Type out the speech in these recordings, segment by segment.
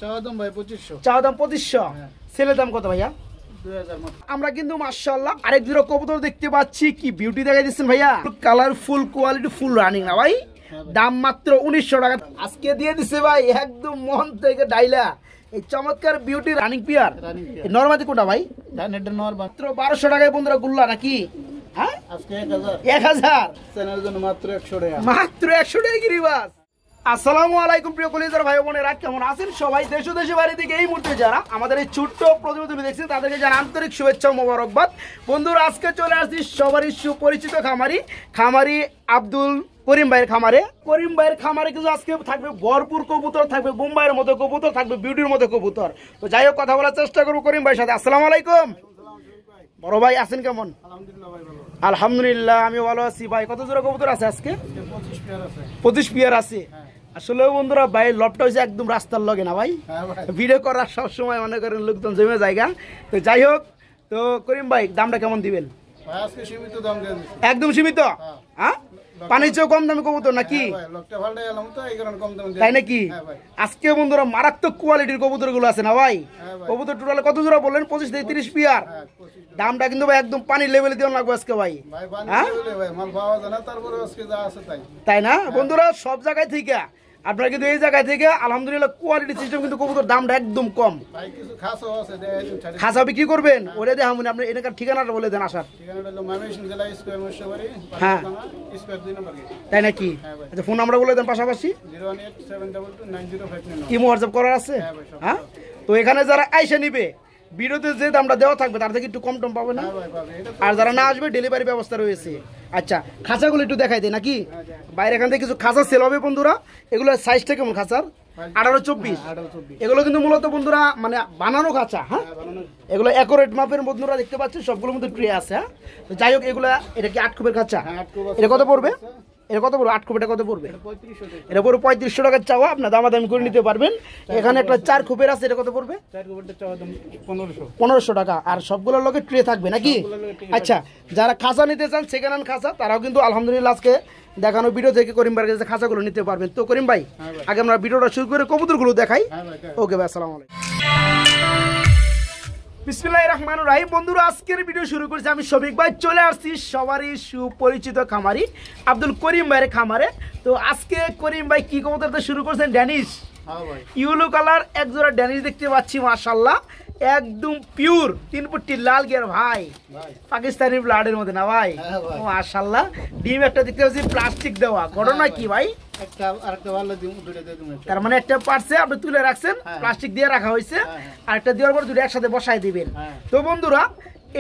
চাওয়া দাম ভাই 2500। চাওয়া দাম 2500। ছেলের দাম কত ভাইয়া? 2000 মত। আমরা কিন্তু মাশাআল্লাহ আরেক জোড়া কবুতর দেখতে পাচ্ছি। কি বিউটি দেখাই দিচ্ছেন ভাইয়া, কালারফুল, কোয়ালিটি ফুল, রানিং না ভাই? দাম মাত্র 1900 টাকা আজকে দিয়ে দিছে ভাই, একদম মন থেকে ডাইলা। এই চমৎকার বিউটি রানিং পিয়ার নরমাদি কোনটা ভাই? এটা নর মাত্র 1200 টাকায় বন্ধুরা গুল্লা নাকি? হ্যাঁ আজকে 1000। 1000 চ্যানেলের জন্য মাত্র 100 টাকা। মাত্র 100 টাকা গিরিবাস। আসসালামু আলাইকুম প্রিয় কলিজার ভাই বোনেরা, কেমন আছেন সবাই? দেশ ও দেশের বাইরে থেকে এই মুহূর্তে যারা আমাদের এই ছোট্ট প্রতিবেদন দেখছেন তাদেরকে জানাই আন্তরিক শুভেচ্ছা ও মোবারকবাদ। বন্ধুরা আজকে চলে আসছি সবারই সুপরিচিত খামারি আব্দুল করিম ভাইয়ের খামারে। করিম ভাইয়ের খামারে কিন্তু আজকে থাকবে ভরপুর কবুতর, থাকবে বোম্বাইয়ের মতো কবুতর, থাকবে বিউটির মতো কবুতর। তো যাই হোক, কথা বলার চেষ্টা করবো করিম ভাইয়ের সাথে। আসসালামু আলাইকুম বড় ভাই, আছেন কেমন? আলহামদুলিল্লাহ ভাই ভালো। আলহামদুলিল্লাহ আমি ভালো আছি ভাই। কত জোড়া কবুতর আছে আজকে? 25 পেয়ার আছে। 25 পেয়ার আছে। আসলে বন্ধুরা ভাই লবটা হয়েছে একদম রাস্তার লগে না ভাই, ভিডিও করার সবসময় মনে করেন লোকজন জমে জায়গা। তো যাই হোক, তো করিম ভাই দামটা কেমন দিবেন? ভাই আজকে সীমিত দাম দিয়ে দিচ্ছি। একদম সীমিত? হ্যাঁ, পানির চেয়েও কম দামে কবুতর নাকি? লোকটা ভালো এলাম তো এই কারণে কম দামে তাই নাকি? আজকে বন্ধুরা মারাত্মক কোয়ালিটির কবুতর গুলো আছে না ভাই? কবুতর টোটাল কত জোড়া বললেন? 25 থেকে 30 পেয়ার। দামটা কিন্তু ভাই একদম পানির লেভেলে দেওয়া লাগবে আজকে ভাই। হ্যাঁ মাল পাওয়া যায় না, তারপরে আজকে যা আছে তাই। তাই না বন্ধুরা? সব জায়গায় থেকে আপনারা কিন্তু এই জায়গায় থেকে আলহামদুলিল্লাহ কোয়ালিটি সিস্টেম কিন্তু কবুতর দামটা একদম কম। ভাই কিছু খাসও আছে, খাসা বিক্রি করবেন? ওরে দেখামুন, আপনি এখানকার ঠিকানাটা বলে দেন আসার। ঠিকানাটা হলো ময়মনসিংহ জেলা স্কয়ার মশাবাড়ি, হ্যাঁ স্কয়ার 2 নম্বর গেট। তাই নাকি? আচ্ছা ফোন নাম্বার বলে দেন পাশাপাশি। 01872290599। ইমো হোয়াটসঅ্যাপ করার আছে? হ্যাঁ। তো এখানে যারা আইসা নিবে ভিডিওতে যে দামটা দেওয়া থাকবে তার থেকে একটু কম টম পাবে না? আর যারা না আসবে ডেলিভারি ব্যবস্থা রয়েছে। আচ্ছা খাঁচাগুলো একটু দেখাই দেয় নাকি? বাইরে এখান থেকে কিছু খাঁচা সেল হবে বন্ধুরা। এগুলো সাইজটা কেমন খাঁচার? 18-24। এগুলো কিন্তু মূলত বন্ধুরা মানে বানানো খাঁচা। হ্যাঁ, এগুলো অ্যাকুরেট মাপের বন্ধুরা দেখতে পাচ্ছেন, সবগুলোর মধ্যে ট্রে আছে। হ্যাঁ, তো যাই হোক, এগুলো এটা কি 8 খুবের খাঁচা? এটা কত পড়বে? এটা কত পড়বে? 8 খুবেরটা কত পড়বে? এটা পড়বে 3500 টাকার চাওয়া, আপনার দামাদামি করে নিতে পারবেন। এখানে একটা 4 খুবের আছে, এটা কত পড়বে? 4 খুবেরটা চাওয়া দাম 1500 টাকা। আর সবগুলোর লগে ট্রে থাকবে নাকি? আচ্ছা, যারা খাঁচা নিতে চান সেকেন্ড হ্যান্ড খাঁচা, তারাও কিন্তু আলহামদুলিল্লাহ আজকে দেখানো ভিডিও থেকে করিম ভাইয়ের কাছে খাঁচাগুলো নিতে পারবেন। তো করিম ভাই আগে আমরা ভিডিওটা শুরু করে কবুতরগুলো দেখাই। ওকে ভাই, আসসালামু আলাইকুম। বিসমিল্লাহির রহমানির রহিম। বন্ধুরা আজকের ভিডিও শুরু করছি আমি শফিক ভাই। চলে আসছি সবারই সুপরিচিত খামারি আব্দুল করিম ভাইয়ের খামারে। তো আজকে করিম ভাই কি কবুতরটা শুরু করছেন? ড্যানিশ ইয়েলো কালার এক জোড়া ড্যানিশ দেখতে পাচ্ছি মাশাআল্লাহ, একদম পিওর 3 ফুটি লাল গিয়ার ভাই, পাকিস্তানি ব্লাডের মধ্যে না ভাই? মাশাআল্লাহ। ডিম একটা দেখতে পাচ্ছি প্লাস্টিক দেওয়া, ঘটনা কি ভাই? তার মানে একটা পার্টসে আপনি তুলে রাখছেন, প্লাস্টিক দিয়ে রাখা হয়েছে, আর একটা দেওয়ার পর দুটো একসাথে বসাই দিবেন। তো বন্ধুরা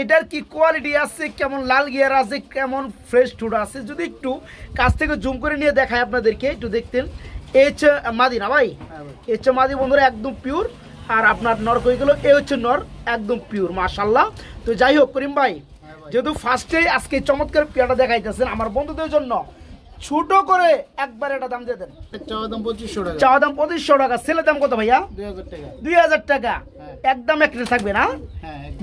এটার কি কোয়ালিটি আছে, কেমন লাল গিয়ার আছে, কেমন ফ্রেশ ঠুড আছে, যদি একটু কাছ থেকে জুম করে নিয়ে দেখায় আপনাদেরকে, একটু দেখতেন। এই হচ্ছে মাদি না ভাই? এই হচ্ছে মাদি বন্ধুরা, একদম পিওর। আর আপনার নর কই গেল, এই হচ্ছে নর, একদম পিওর মাশাআল্লাহ। তো যাই হোক করিম ভাই, যেহেতু ফার্স্টেই আজকে চমৎকার পেয়ারটা দেখাইতেছেন আমার বন্ধুদের জন্য, ছোট করে একবার এটা দাম দিয়ে দেন। চাওয়া দাম 2500 টাকা। চাওয়া দাম 2500 টাকা। ছেলের দাম কত ভাইয়া? 2000 টাকা। 2000 টাকা একদম এক রেট থাকবে না?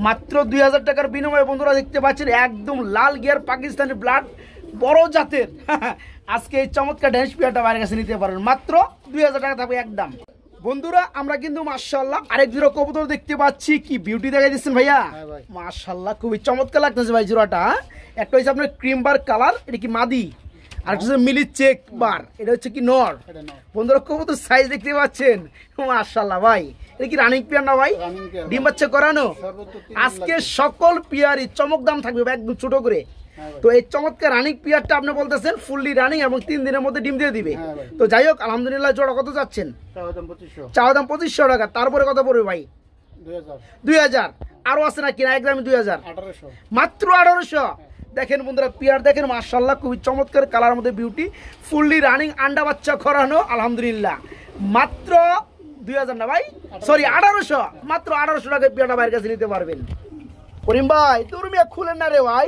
মাত্র 2000 টাকার বিনিময়ে বন্ধুরা দেখতে পাচ্ছেন একদম লাল গিয়ার পাকিস্তানি ব্লাড বড় জাতের আজকে এই চমৎকার ড্যানিশ পেয়ারটা বাইরের কাছে নিতে পারেন, মাত্র 2000 টাকা থাকবে একদম। বন্ধুরা আমরা কিন্তু মাশাআল্লাহ আরেক জোড়া কবুতর দেখতে পাচ্ছি। কি বিউটি দেখাই দিচ্ছেন ভাইয়া, মাশাআল্লাহ খুবই চমৎকার লাগতেছে ভাই জোড়াটা। একটা হচ্ছে আপনার ক্রিম বার কালার, এটা কি মাদি, আর একটা হচ্ছে মিলি চেক বার, এটা হচ্ছে কি নর। বন্ধুরা কবুতর সাইজ দেখতে পাচ্ছেন মাশাআল্লাহ ভাই। এটা কি রানিং পেয়ার না ভাই? ডিম বাচ্চা করানো। আজকে সকল পেয়ারই চমক দাম থাকবে একদম ছোট করে। তো এই চমৎকার রানিং পিয়ারটা আপনি বলতেছেন ফুললি রানিং এবং 3 দিনের মধ্যে ডিম দিয়ে দিবে। তো যাই হোক আলহামদুলিল্লাহ, জোড়া কত যাচ্ছেন? চাওয়া দাম 2500 টাকা। তারপরে কত পড়বে ভাই? 2000। আরো আছে না কিনা? একদম 2000, মাত্র 1800। দেখেন বন্ধুরা পিয়ার দেখেন মাশাআল্লাহ, খুবই চমৎকার কালার মধ্যে বিউটি, ফুললি রানিং, আন্ডা বাচ্চা করানো আলহামদুলিল্লাহ। মাত্র 2000 না ভাই, সরি 1800। মাত্র 1800 টাকায় পিয়ারটা বাইরের কাছে নিতে পারবেন। করিম ভাই তুমি খুলেন না রে ভাই,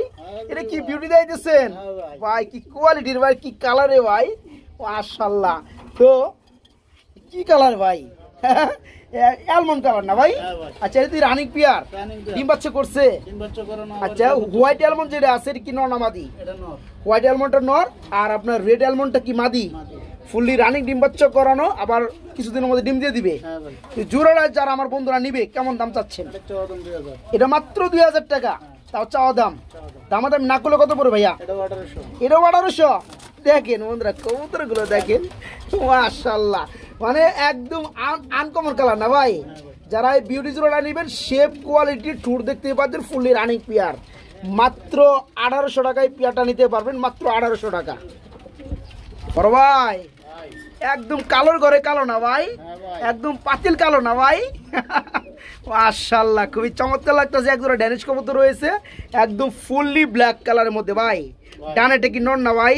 এটা কি বিউটি দিয়েছেন ভাই, কি কোয়ালিটির ভাই, কি কালারে ভাই মাশাআল্লাহ। তো কি কালার ভাই? অ্যালমন্ড কালার না ভাই? আচ্ছা এটা রানিং পিয়ার, ডিম বাচ্চা করছে? আচ্ছা হোয়াইট অ্যালমন্ড যেটা আছে এটা কি নর না মাদি? হোয়াইট অ্যালমন্ডটা নর, আর আপনার রেড অ্যালমন্ডটা কি মাদি? ফুললি রানিং ডিম বাচ্চা করানো, আবার কিছুদিনের মধ্যে ডিম দিয়ে দিবে। হ্যাঁ ভাই, তো জোড়াটা যারা আমার বন্ধুরা নিবে কেমন দাম চাচ্ছেন? এটা চাওয়া দাম 2000, এটা মাত্র 2000 টাকা, তাও চাওয়া দাম। দামাদাম না করলে কত পড়বে ভাইয়া? এটা 1800, এটাও 1800। দেখেন বন্ধুরা কবুতরগুলো দেখেন, মাশাআল্লাহ, মানে একদম আনকমন কালার না ভাই। যারা এই বিউটি জোড়াটা নেবেন, শেপ কোয়ালিটি টুর দেখতে পাচ্ছেন, ফুললি রানিং পেয়ার, মাত্র 1800 টাকায় পেয়ারটা নিতে পারবেন, মাত্র 1800 টাকা। বড় ভাই একদম কালোর ঘরে কালো না ভাই, একদম পাতিল কালো না ভাই। মাশাআল্লাহ, খুবই চমৎকার লাগতেছে। এক জোড়া ড্যানিশ কবুতর রয়েছে, একদম ফুললি ব্ল্যাক কালারের মধ্যে ভাই। ডানেটা কি নর না ভাই?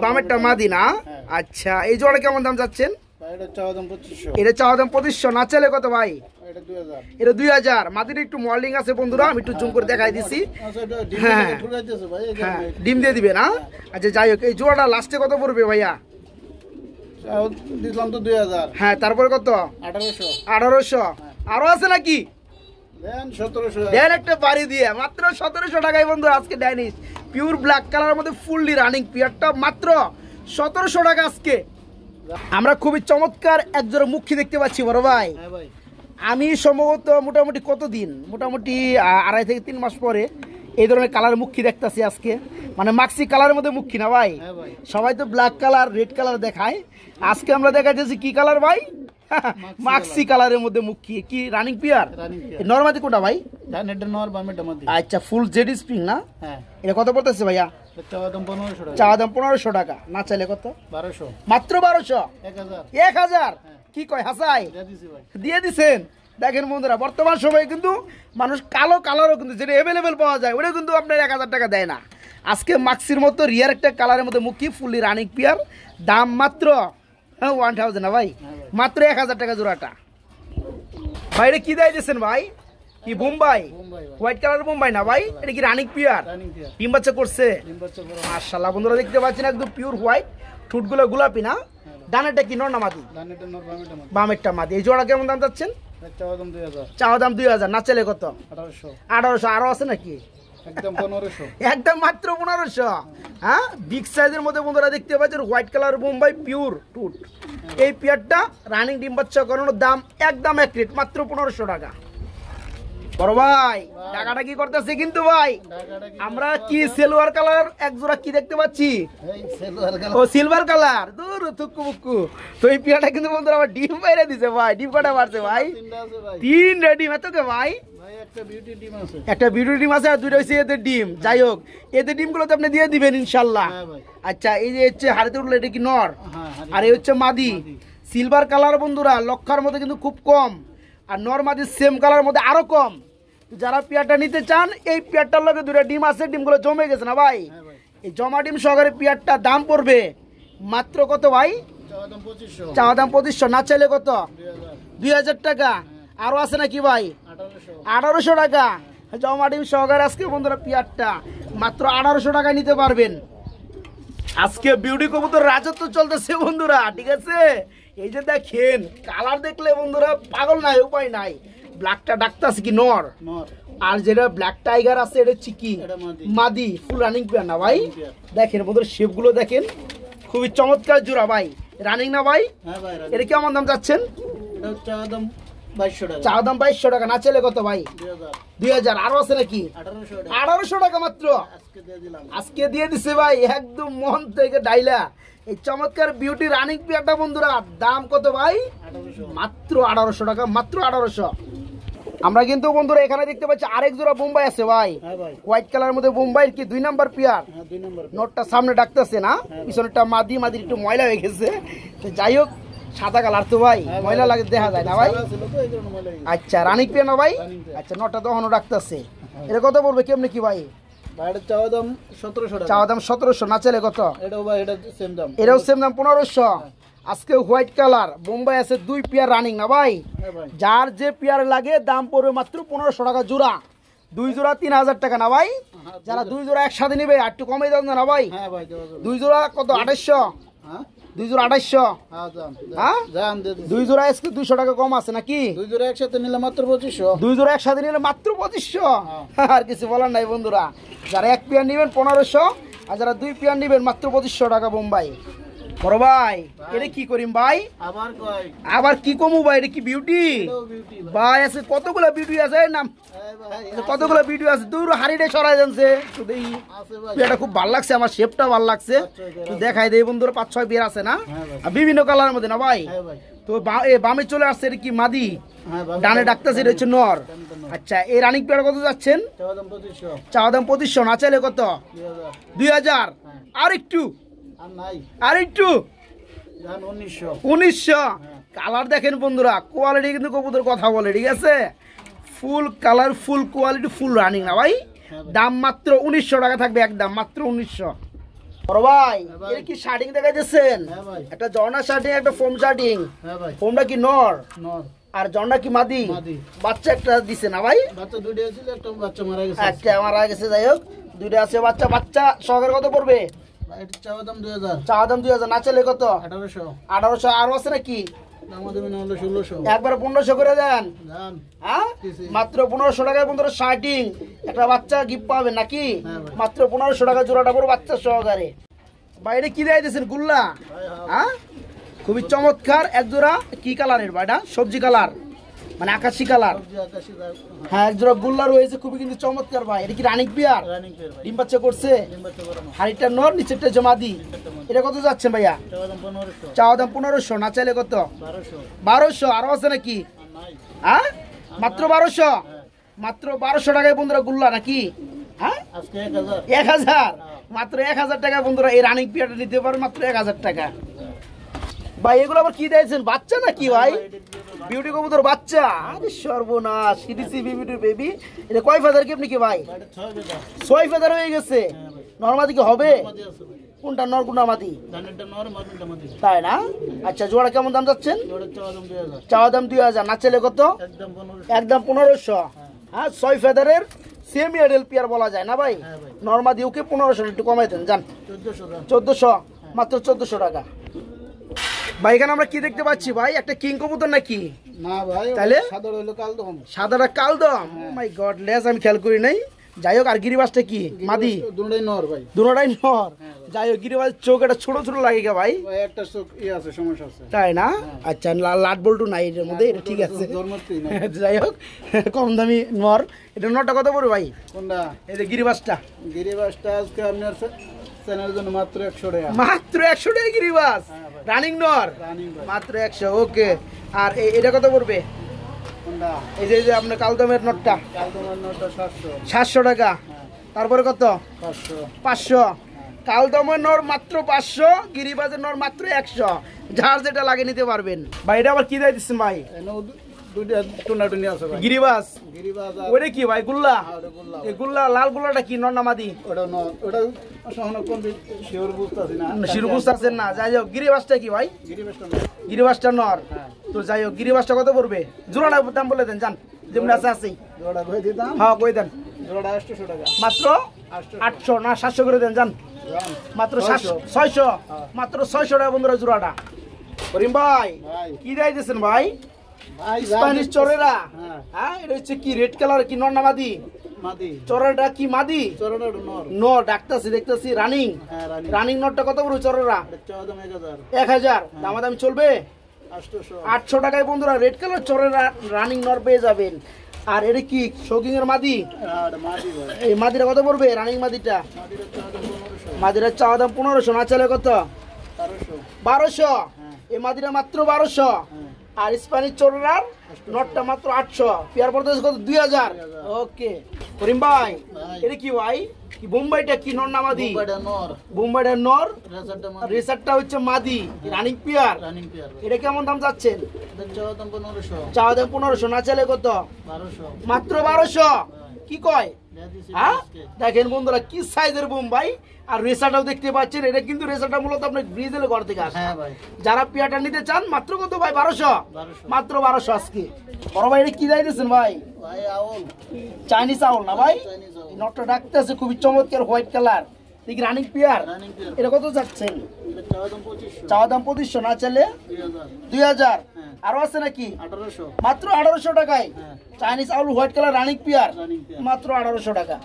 বামেরটা মাদি না? আচ্ছা, এই জোড়া কেমন দাম যাচ্ছেন? এটা চাওয়া দাম 2500, এটা চাওয়া দাম 2500, না চাইলে কত ভাই? এটা 2000, এটা 2000। মাদির একটু মডেলিং আছে বন্ধুরা, আমি একটু জুম করে দেখাই দিছি। আচ্ছা এটা ডিম হ্যাঁ। ফুলাইতেছে ভাই, এই যে হ্যাঁ, ডিম দিয়ে দিবে না? আচ্ছা যাই হোক, এই জোড়াটা লাস্টে কত পড়বে ভাইয়া? দিলাম তো 2000, হ্যাঁ, তারপরে কত? 1800, 1800। আরো আছে নাকি? দেন 1700, দেন একটা বাড়ি দিয়ে, মাত্র 1700 টাকায় বন্ধু আজকে ড্যানিশ পিওর ব্ল্যাক কালারের মধ্যে ফুললি রানিং পিয়ারটা মাত্র 1700 টাকা আজকে। আমরা খুবই চমৎকার একজোড়া মুখী দেখতে পাচ্ছি বড় ভাই। হ্যাঁ ভাই, আমি সম্ভবত মোটামুটি কতদিন, মোটামুটি 2.5 থেকে 3 মাস পরে এই ধরনের কালার মুখী দেখতেছি আজকে, মানে মাক্সি কালারের মধ্যে মুখী না ভাই। হ্যাঁ ভাই, সবাই তো ব্ল্যাক কালার রেড কালার দেখায়, আজকে আমরা দেখাচ্ছি কি কালার ভাই? মাক্সি কালারের মধ্যে মুখী। কি রানিং পিয়ার? রানিং পিয়ার। নরমাদি কোনটা ভাই? ডান এটা নর বামেটা মাদি। আচ্ছা, ফুল জেড স্প্রিং না? হ্যাঁ, এটা কত পড়তেছে ভাইয়া? এটা চাওয়া দাম 1500 টাকা, চাওয়া দাম 1500 টাকা, না চাইলে কত? 1200, মাত্র 1200। 1000, 1000 কি কয় হাসাই? দিয়ে দিছি ভাই। দিয়ে দিছেন। দেখেন বন্ধুরা, বর্তমান সময়ে কিন্তু মানুষ কালো কালারও কিন্তু যেটা অ্যাভেলেবেল পাওয়া যায়, ওটা কিন্তু আপনার 1000 টাকা দেয় না। আজকে মাক্সির মতো রিয়ার একটা কালারের মধ্যে মুখী ফুললি রানিং পিয়ার, দাম মাত্র 1000 না ভাই, মাত্র 1000 টাকা জোড়াটা। ভাই এটা কি দেয় দিয়েছেন ভাই? কি বোম্বাই? বোম্বাই ভাই, হোয়াইট কালার বোম্বাই না ভাই? এটা কি রানিং পিয়ার? রানিং পিয়ার, ডিম বাচ্চা করছে? ডিম বাচ্চা করা, মাশাআল্লাহ বন্ধুরা দেখতে পাচ্ছেন, একদম পিওর হোয়াইট, ঠোঁটগুলো গোলাপি না? ডানেরটা কি নর না মাদি? ডান এটা নর বামেটা মাদি। বামেরটা মাদি। এই জোড়া কেমন দাম যাচ্ছেন? এটা চাওয়া দাম 2000, চাওয়া দাম 2000, না চাইলে কত? 1800, 1800। আরো আছে নাকি? একদম 1500, একদম মাত্র 1500। হ্যাঁ, বিগ সাইজের মধ্যে বন্ধুরা দেখতে পাচ্ছেন হোয়াইট কালার বোম্বাই পিওর টুট। এই পেয়ারটা রানিং ডিম বাচ্চা করানোর দাম একদম এক রেট, মাত্র 1500 টাকা। বড় ভাই টাকাটা কি করতেছে কিন্তু ভাই, ঢাকাটা কি আমরা কি সিলভার কালার এক জোড়া কি দেখতে পাচ্ছি? এই সেলুয়ার গেল, ও সিলভার কালার, দূর থুকু মুকু। তো এই পেয়ারটা কিন্তু বন্ধুরা আবার ডিম বাইরে দিছে ভাই। ডিম কটা পারছে ভাই? তিনটা আছে ভাই। 3 ডিম। এত কে ভাই? ভাই একটা বিউটি টিম আছে। একটা বিউটি ডিম আছে আর 2টা হচ্ছে এদের ডিম। যাই হোক, এদের ডিমগুলো তো আপনি দিয়ে দিবেন ইনশাল্লাহ। হ্যাঁ ভাই, আচ্ছা, এই যে হচ্ছে হাড়িতে উঠলো, এটা কি নর? হ্যাঁ, আর এই হচ্ছে মাদি। সিলভার কালার বন্ধুরা লক্ষার মধ্যে কিন্তু খুব কম, আর নর মাদি সেম কালার মধ্যে আরো কম। যারা পেয়ারটা নিতে চান, এই পেয়ারটার লগে 2টা ডিম আছে, ডিমগুলো জমে গেছে না ভাই? হ্যাঁ ভাই, এই জমা ডিম সহকারে পেয়ারটা দাম পড়বে মাত্র কত ভাই? চাওয়া দাম 2500, চাওয়া দাম 2500, না চাইলে কত? 2000, 2000 টাকা। আরো আছে নাকি ভাই? 1800, 1800 টাকা জমা ডিম সহকারে আজকে বন্ধুরা পেয়ারটা মাত্র 1800 টাকায় নিতে পারবেন। আজকে বিউটি কবুতর রাজত্ব চলতেছে বন্ধুরা, ঠিক আছে? এই যে দেখেন কালার দেখলে বন্ধুরা পাগল নাই, উপায় নাই। ব্ল্যাকটা ডাকতাছে কি নর, নর, আর যেটা ব্ল্যাক টাইগার আছে এটা চিকি এটা মাদি। মাদি, ফুল রানিং পেয়ার না ভাই? Running pair। দেখেন বন্ধুরা শেপগুলো দেখেন, খুবই চমৎকার জোড়া ভাই। রানিং না ভাই? হ্যাঁ ভাই, এটা কেমন দাম যাচ্ছেন? এটা চাওয়া দাম 2200 টাকা, চা দাম 2200 টাকা, না চাইলে কত ভাই? 2000, 2000। আরো আছে নাকি? 1800 টাকা, 1800 টাকা মাত্র আজকে দিয়ে দিলাম। আজকে দিয়ে দিছে ভাই, একদম মন থেকে ডাইলা। এই চমৎকার বিউটি রানিং পেয়ারটা বন্ধুরা দাম কত ভাই? 1800, মাত্র 1800 টাকা, মাত্র 1800। আমরা কিন্তু বন্ধুরা এখানে দেখতে পাচ্ছি আরেক জোড়া বোম্বাই আছে ভাই, হ্যাঁ ভাই, হোয়াইট কালার মধ্যে বোম্বাই, কি 2 নাম্বার পেয়ার? হ্যাঁ 2 নম্বর, নোটটা সামনে ডাকতেছে না, পিছনেরটা মাদি, মাদির একটু ময়লা হয়ে গেছে। তো যাই হোক, সাদা কালার তো ভাই ময়লা লাগে দেখা যায় না ভাই? সাদা ছিল তো এই জন্য মনে লাগে। আচ্ছা, রানিং পেয়ার না ভাই? Running pair। আচ্ছা, নোটটা তো এখনো ডাকতেছে। এটা কত পড়বে কেমনে কি ভাই? ভাই এটা চাওয়া দাম 1700 টাকা, চাওয়া দাম 1700, না চাইলে কত? এটাও ভাই এটা সেম দাম, এটাও সেম দাম 1500। আজকে হোয়াইট কালার বোম্বাই আছে 2 পেয়ার রানিং না ভাই? হ্যাঁ ভাই, যার যে পেয়ার লাগে দাম পড়বে মাত্র 1500 টাকা জোড়া। 2 জোড়া 3000 টাকা না ভাই? যারা 2 জোড়া একসাথে নিবে আর একটু কমে দেন না ভাই? হ্যাঁ ভাই দেওয়া যাবে। 2 জোড়া কত? 2800। হ্যাঁ 2 জোড়া 2800। হ্যাঁ দাম, হ্যাঁ? দাম দিয়ে দিছি। 2 জোড়া আজকে 200 টাকা কম আছে নাকি? 2 জোড়া একসাথে নিলে মাত্র 2500, 2 জোড়া একসাথে নিলে মাত্র 2500। আর কিছু বলার নাই বন্ধুরা, যারা 1 পেয়ার নেবেন 1500, আর যারা 2 পেয়ার নেবেন মাত্র 2500 টাকা বোম্বাই। বড় ভাই এটা কি করিম ভাই আবার কয় আবার কি কমু ভাই এটা কি বিউটি এটাও বিউটি ভাই আছে কতগুলো বিউটি আছে নাম ভাই কতগুলো ভিডিও আছে দূর হাড়িটা সরাই যাচ্ছে শুধু এই আছে ভাই এটা খুব ভালো লাগছে আমার শেপটা ভালো লাগছে তো দেখাই দেই বন্ধুরা 5-6 বের আছে না হ্যাঁ ভাই। আর বিভিন্ন কালারের মধ্যে না ভাই হ্যাঁ ভাই তো বামে চলে আসছে এটা কি মাদি হ্যাঁ ভাই ডানে ডাকতেছে এটা হচ্ছে নর আচ্ছা এই রানিং পেয়ার কত যাচ্ছেন চাওয়া দাম 2500 চাওয়া দাম 2500 না চাইলে কত 2000 2000 আর একটু আর নাই আর একটু জান 1900 1900 কালার দেখেন বন্ধুরা কোয়ালিটি কিন্তু কবুতর কথা বলে ঠিক আছে ফুল কালার ফুল কোয়ালিটি ফুল রানিং না ভাই দাম মাত্র 1900 টাকা থাকবে একদম মাত্র 1900 বড় ভাই ভাই। এর কি শার্টিং দেখাইতেছেন হ্যাঁ ভাই একটা জর্না শার্টিং একটা ফোম শার্টিং হ্যাঁ ভাই ফোমটা কি নর নর আর জর্না কি মাদি মাদি। বাচ্চা একটা দিছে না ভাই বাচ্চা দুইটা ছিল একটা বাচ্চা মারা গেছে একটা মারা গেছে যাই হোক দুইটা আছে বাচ্চা বাচ্চা সহকারে কত পড়বে ভাই এটা চাওয়া দাম 2000 চাওয়া দাম 2000 না চলে কত 1800 1800 আরো আছে নাকি দাম দেবেন হলো 1600 একবার 1500 করে দেন জান হ্যাঁ মাত্র 1500 টাকায় বন্ধুরা শার্টিং একটা বাচ্চা গিফট পাবেন নাকি হ্যাঁ ভাই। মাত্র 1500 টাকা জোড়াটা পুরো বাচ্চা সহকারে বাইরে কি দেয় দিয়েছেন গুল্লা ভাই হ্যাঁ খুবই চমৎকার এক জোড়া কি কালারের ভাইটা সবজি কালার মানে আকাশি কালার সবজি আকাশি হ্যাঁ এক জোড়া গুল্লা রয়েছে খুবই কিন্তু চমৎকার ভাই এটা কি রানিক বিয়ার রানিং পেয়ার ভাই ডিম বাচ্চা করছে ডিম বাচ্চা করানো হাড়িটা নর নিচেরটা জমাদি এটা কত যাচ্ছেন ভাইয়া চাওয়া দাম 1500 চাওয়া দাম 1500 না চাইলে কত 1200 1200 আরো আছে নাকি আর নাই হ্যাঁ মাত্র 1200 মাত্র 1200 টাকায় বন্ধুরা গুল্লা নাকি হ্যাঁ আজকে 1000 1000 মাত্র 1000 টাকা বন্ধুরা এই রানিং পিয়ারটা নিতে পারবেন মাত্র 1000 টাকা ভাই এগুলো আবার কি দিয়েছেন বাচ্চা নাকি ভাই বিউটি কবুতর বাচ্চা আরে সর্বনাশ সিডিসি বিউটি বেবি এটা কয় ফেদার কি আপনি কি ভাই এটা 6 বেটা 6 ফেদার হয়ে গেছে নরমাদি কি হবে মাদি আছে ভাই কোনটা নর কোনটা মাদি ধানেরটা নর মাদিটা মাদি তাই না আচ্ছা জোড়া কেমন দাম যাচ্ছেন ওটা চাওয়া দাম 2000 চাওয়া দাম 2000 না চলে কত একদম 1500 একদম 1500 হ্যাঁ 6 ফেদারের সেমি এডেল পিয়ার বলা যায় না ভাই হ্যাঁ ভাই। নরমাদি ওকে 1500 একটু কমাই দেন জান 1400 দাম 1400 মাত্র 1400 টাকা ভাই এখানে আমরা কি দেখতে পাচ্ছি ভাই একটা কিং কবুতর নাকি না ভাই তাহলে? সাদর হইলো কাল দম সাদাটা কালদম মাই গড লেস আমি খেয়াল করি নাই যাই হোক আর গিরিবাসটা কি মাদি দুটোই নর ভাই দুটোটাই নর যাই হোক গিরিবাস চোখ এটা ছোট ছোট লাগে গে ভাই ভাই একটা চোখ আছে সমস্যা আছে তাই না আচ্ছা লাট বল্টু নাই এর মধ্যে এটা ঠিক আছে জন্মতেই না যাই হোক কম দামি নর এটা নরটা কত পড়বে ভাই কোনটা এই যে গিরিবাসটা গিরিবাসটা আজকে আপনার চ্যানেলের জন্য মাত্র 100 টাকা মাত্র 100 টাকা গিরিবাস রানিং নর রানিং ভাই মাত্র 100 ওকে আর এটা কত পড়বে কোনটা এই যে আপনার কালদমের নটটা কাল তোমার নটা 700 700 টাকা তারপরে কত 500 500 কালদমের নর মাত্র 500 গিরিবাজের নর মাত্র 100 যার যেটা লাগে নিতে পারবেন ভাই এটা আবার কি দিয়ে দিচ্ছেন ভাই এনে দুইটা টুনাটুনি আছে ভাই গিরিবাজ গিরিবাস আর ওটা কি ভাই গুল্লা ওটা গুল্লা এই গুল্লা লাল গুল্লাটা কি নর নামাদি ওটা নর ওটা সহন কোন শিওর বুঝতাছি না শিরু বুঝতে পারছেন না যাই হোক গিরিবাজটা কি ভাই গিরিবাসটা নর গিরিবাজটা নর হ্যাঁ তো যাই হোক গিরিবাজটা কত পড়বে জোড়াটা দাম বলে দেন জান যেমন আছে আছে জোড়া কই দিতাম হ্যাঁ কই দেন জোড়া 800 টাকা মাত্র 800 800 না 700 করে দেন জান জান মাত্র 600 600 মাত্র 600 টাকা বন্ধুরা জোড়াটা করিম ভাই ভাই কি দিয়েছেন ভাই ভাই স্প্যানিশ চোরেরা হ্যাঁ হ্যাঁ এটা হচ্ছে কি রেড কালার কি নর না মাদি মাদি চোরেরা কি মাদি চরণের নর নো ডাকতাছি দেখতাছি রানিং হ্যাঁ রানী রানিং নটটা কত বড় চোরেরা চাওয়া দাম 1000 1000 দামাদামি চলবে 800 800 টাকায় বন্ধুরা রেড কালার চোরেরা রানিং নর পেয়ে যাবেন আর এটা কি শোকিং এর মাদি আর মাদি ভাই এই মাদিটা কত পড়বে রানিং মাদিটা মাদির চাওয়া দাম 1500 মাদিরা চাওয়া দাম 1500 না চলে কত 1200 1200 এই মাদিরা মাত্র 1200 আর স্প্যানিশ চোরেরার নটটা মাত্র 800 পেয়ার পড়তে কত 2000 ওকে করিম ভাই এটা কি ভাই কি বোম্বাইটা কি নর না মাদি বড় নর বোম্বাইটা নর রেজাল্টটা মাদি রেসারটা হচ্ছে মাদি রানিং পেয়ার রানিং পেয়ার এটা কেমন দাম যাচ্ছেন চাওয়া দাম 1500 চাওয়া দাম 1500 না চলে কত 1200 মাত্র 1200 কি কয় হ্যাঁ দেখেন বন্ধুরা কি সাইজের বোম্বাই আর রেসাটাও দেখতে পাচ্ছেন এটা কিন্তু রেসাটা মূলত আপনার ব্রিজের ঘর থেকে আসে হ্যাঁ ভাই যারা পিয়াটা নিতে চান মাত্র কত ভাই 1200 মাত্র 1200 আজকে বড় ভাই এটা কি যাইতেছেন ভাই ভাই আউল চাইনিজ আউল না ভাই চাইনিজ আউল এই নটটা ডাকতেছে খুবই চমৎকার হোয়াইট কালার দেখি রানিং পিয়ার রানিং পেয়ার এটা কত যাচ্ছেন চাওয়া দাম 2500 চাওয়া দাম 2500 না চলে 2000 2000 হ্যাঁ আরো আছে নাকি 1800 মাত্র 1800 টাকায় হ্যাঁ Chinese owl white colour running peer running pair মাত্র 1800 টাকা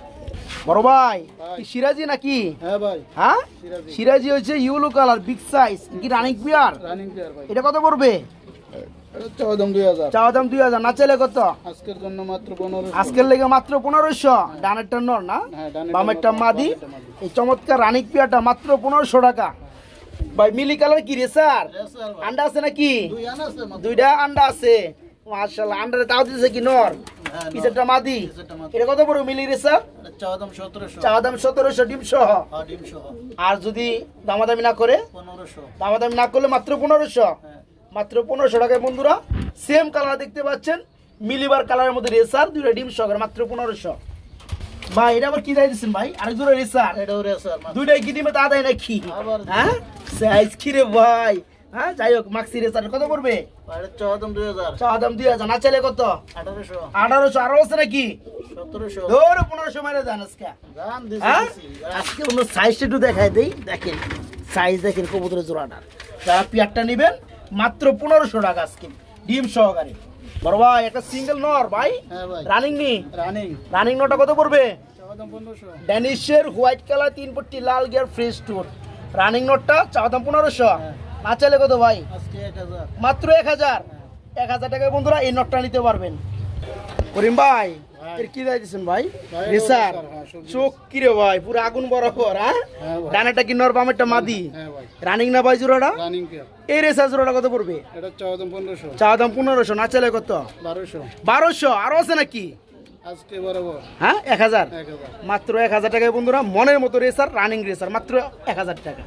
বড় ভাই ভাই। কি সিরাজি নাকি? হ্যাঁ ভাই, হ্যাঁ সিরাজি। সিরাজি হচ্ছে ইউলো কালার বিগ সাইজ কি রানিং পিয়ার। রানিং পেয়ার ভাই। এটা কত পড়বে? এটা চাওয়া দাম 2000। চাওয়া দাম 2000, না চাইলে কত? আজকের জন্য মাত্র 1500। আজকের লেগে মাত্র 1500। ডানেরটা নর না, হ্যাঁ, ডানেরটা বামেরটা নর, মাদি। বামেরটা মাদি। এই চমৎকার রানিং পিয়ারটা মাত্র 1500 টাকা। ভাই মিলি কালার কি রেসার? রেসার ভাই। আন্ডা আছে নাকি? দুই আনা আছে মাত্র। দুইটা আন্ডা আছে মাশাআল্লাহ। আন্ডারে তাও দিছে কি নর, হ্যাঁ, নর। পিছেরটা মাদি। পিছেরটা মাদি। এটা কত পড়বে মিলি রেসার? এটা চাওয়া দাম 1700। চাওয়া দাম 1700 ডিম সহ। হ্যাঁ, ডিম সহ। আর যদি দামাদামি না করে, 1500। দামাদামি না করলে মাত্র 1500। হ্যাঁ। মাত্র 1500 টাকায় বন্ধুরা সেম কালার দেখতে পাচ্ছেন, মিলিবার কালারের মধ্যে রেসার, দুইটা ডিম সহ, মাত্র 1500। ভাই এটা আবার কি দাই দিচ্ছেন ভাই? আরেক জোড়া রেসার, এটাও রেসার মাত্র। দুইটাই কি ডিমে তা দেয় নাকি? আবার হ্যাঁ সাইজ কি রে ভাই? হ্যাঁ যাই হোক মাক্সি রেসার কত পড়বে? এটা চাওয়া দাম 2000। চাওয়া দাম 2000, না চাইলে কত? 1800। 1800। আরো আছে নাকি? 1700। ধরো 1500 মারে দেন আজকে। দাম দিছি হ্যাঁ দিছি। আজকে অন্য সাইজটা একটু দেখায় দেই। দেখেন সাইজ দেখেন কবুতরের জোড়াটা। যারা পিয়ারটা নেবেন মাত্র 1500 টাকা আজকে ডিম সহকারে। বড় ভাই একটা সিঙ্গেল নর ভাই, হ্যাঁ ভাই। রানিং নি, রানিং। রানিং নটা কত পড়বে? চাওয়া দাম 1500। ড্যানিশের হোয়াইট কালার 3 পট্টি লাল গিয়ার ফ্রেশ টুর রানিং নটটা চাওয়া দাম 1500। হ্যাঁ। না চাইলে কত ভাই? আজকে 1000। মাত্র 1000। 1000 টাকায় বন্ধুরা এই নটটা নিতে পারবেন। করিম ভাই ভাই। এর কি দিয়েছেন ভাই? ভাই, রেসার, রেসার, হ্যাঁ, সবজি। চোখ কি রে ভাই পুরো আগুন বরাবর। হ্যাঁ হ্যাঁ ভাই। ডানাটা কি নর, বামেরটা মাদি। হ্যাঁ ভাই। রানিং না ভাই জোড়াটা? Running pair. এই রেসার জোড়াটা কত পড়বে? এটা চাওয়া দাম 1500। চাওয়া দাম 1500, না চাইলে কত? 1200। 1200। আরো আছে নাকি? আজকে বরাবর হ্যাঁ 1000। 1000। মাত্র 1000 টাকায় বন্ধুরা মনের মতো রেসার, রানিং রেসার মাত্র 1000 টাকা।